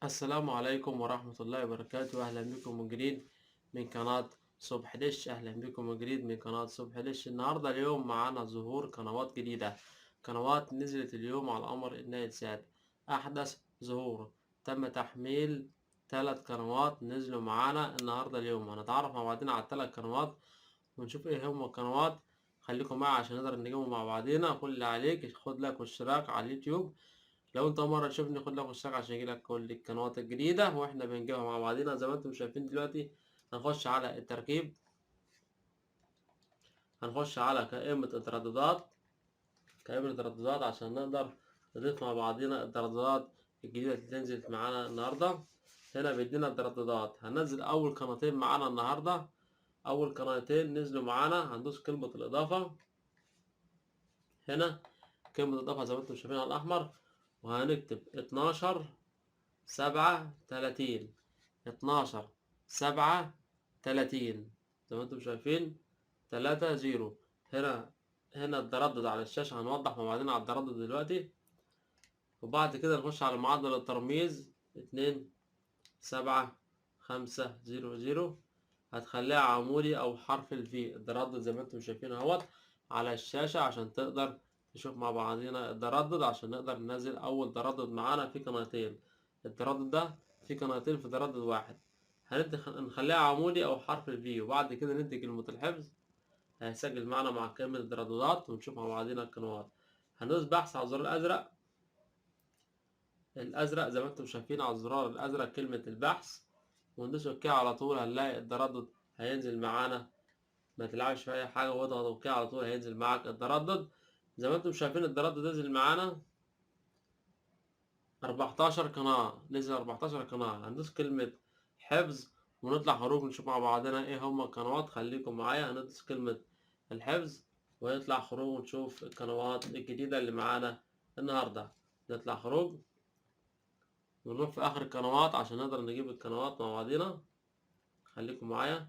السلام عليكم ورحمة الله وبركاته. أهلا بكم من جديد من قناة صبح دش. أهلا بكم من جديد من قناة صبح دش. النهاردة اليوم معانا ظهور قنوات جديدة، قنوات نزلت اليوم على القمر النايل سات. أحدث ظهور، تم تحميل 3 قنوات نزلوا معانا النهاردة. اليوم هنتعرف مع بعضنا على ال3 قنوات ونشوف ايه هم القنوات. خليكم معي عشان نقدر نجيبهم مع بعضينا. كل اللي عليك خد لك اشتراك على اليوتيوب. لو انت أول مرة تشوفني خد لك اشتراك عشان يجيلك كل القنوات الجديدة واحنا بنجيبها مع بعضينا زي ما انتم شايفين دلوقتي. هنخش على التركيب، هنخش على قائمة الترددات، قائمة الترددات عشان نقدر نضيف مع بعضينا الترددات الجديدة اللي تنزل معانا النهاردة. هنا بيدينا الترددات، هننزل أول قناتين معانا النهاردة. أول قناتين نزلوا معانا هندوس كلمة الإضافة. هنا كلمة الإضافة زي ما انتم شايفين على الأحمر، وهنكتب 12/7/30. 12/7/30 زي ما انتم شايفين 30. هنا التردد على الشاشة، هنوضح مع بعضنا على التردد دلوقتي. وبعد كده نخش على معدل الترميز 2/7/5/0. هتخليها عمودي أو حرف الفي. التردد زي ما انتم شايفين اهوت على الشاشة عشان تقدر نشوف مع بعضنا التردد، عشان نقدر ننزل أول تردد معانا في قناتين. التردد ده في قناتين في تردد واحد. نخليها عمودي أو حرف الفي، وبعد كده ندي كلمة الحفظ. هيسجل معنا مع كلمة الترددات ونشوف مع بعضنا القنوات. هندوس بحث على الزرار الأزرق. الأزرق زي ما انتم شايفين على الزرار الأزرق كلمة البحث، وندوس اوكي على طول. هنلاقي التردد هينزل معانا. ما تلعبش في اي حاجه واضغط اوكي على طول هينزل معاك التردد. زي ما انتم شايفين التردد نزل معانا 14 قناه، نزل 14 قناه. هندوس كلمه حفظ ونطلع خروج نشوف مع بعضنا ايه هما القنوات. خليكم معايا. هندوس كلمه الحفظ ويطلع خروج ونشوف القنوات الجديده اللي معانا النهارده. نطلع خروج ونروح في اخر القنوات عشان نقدر نجيب القنوات مع بعضنا. خليكم معايا.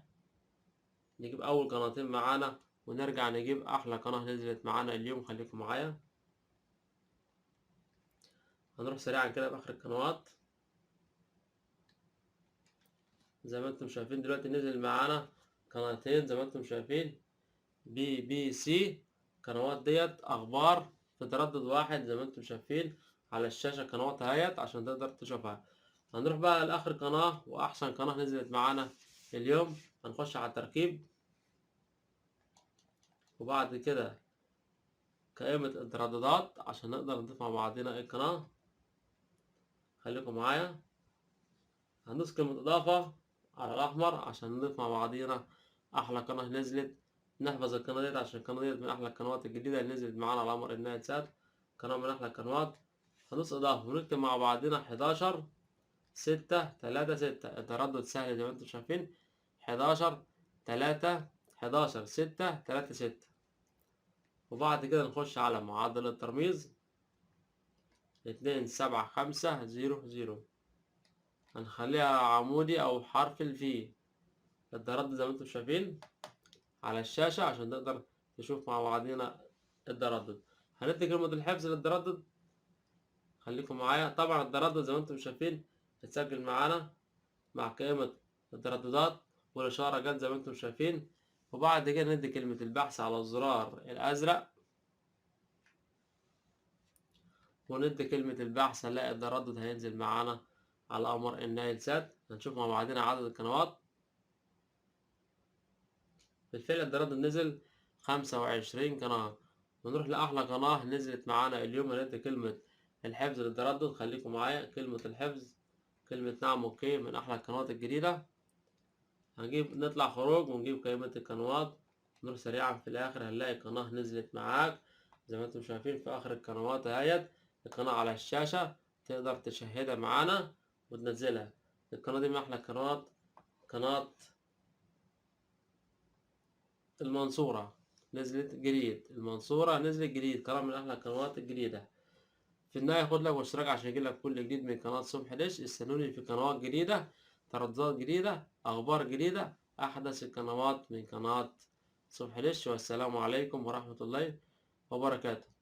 نجيب اول قناتين معانا ونرجع نجيب احلى قناة نزلت معانا اليوم. خليكم معايا. هنروح سريعا كده باخر القنوات. زي ما انتم شايفين دلوقتي نزل معانا قناتين زي ما انتم شايفين، BBC. قنوات ديت اخبار في تردد واحد زي ما انتم شايفين على الشاشة. قنوات اهيت عشان تقدر تشوفها. هنروح بقى لاخر قناة واحسن قناة نزلت معانا اليوم. هنخش على التركيب، وبعد كده قائمة الترددات عشان نقدر نضيف مع بعضنا القناة. خليكم معايا. هندوس كلمة إضافة على الأحمر عشان نضيف مع بعضينا أحلى قناة نزلت. نحفظ القناة ديت عشان القناة ديت من أحلى القنوات الجديدة اللي نزلت معانا على قمر النايل سات. قناة من أحلى القنوات. هندوس إضافة ونكتب مع بعضينا 11/6/3/6. التردد سهل زي ما انتم شايفين 11/3 11/6/3/6. وبعد كده نخش على معدل الترميز 2/7/5/0/0. هنخليها عمودي أو حرف الفي. التردد زي ما انتم شايفين على الشاشة عشان نقدر نشوف مع بعضينا التردد. هندي كلمة الحفظ للتردد. خليكم معايا. طبعا التردد زي ما انتم شايفين اتسجل معانا مع قائمة الترددات والإشارة جت زي ما انتم شايفين. وبعد كده ندي كلمة البحث على الزرار الأزرق وندي كلمة البحث. هنلاقي التردد هينزل معانا على قمر النايل سات. هنشوف مع بعضنا عدد القنوات. بالفعل التردد نزل 25 قناة. ونروح لأحلى قناة نزلت معانا اليوم. هندي كلمة الحفظ للتردد. خليكم معايا. كلمة الحفظ، كلمة نعم اوكي من أحلى القنوات الجديدة. نطلع خروج ونجيب قائمة القنوات. نروح سريعا في الآخر هنلاقي قناة نزلت معاك زي ما انتم شايفين في آخر القنوات اهيت. القناة على الشاشة تقدر تشاهدها معانا وتنزلها. القناة دي من أحلى القنوات، قناة المنصورة نزلت جديد. المنصورة نزلت جديد، قناة من أحلى القنوات الجديدة. في النهاية خد لك واشتراك عشان يجيلك كل جديد من قناة صبح دش. استنوني في قنوات جديدة، ترددات جديدة، أخبار جديدة، أحدث القنوات من قناة صبح دش. والسلام عليكم ورحمة الله وبركاته.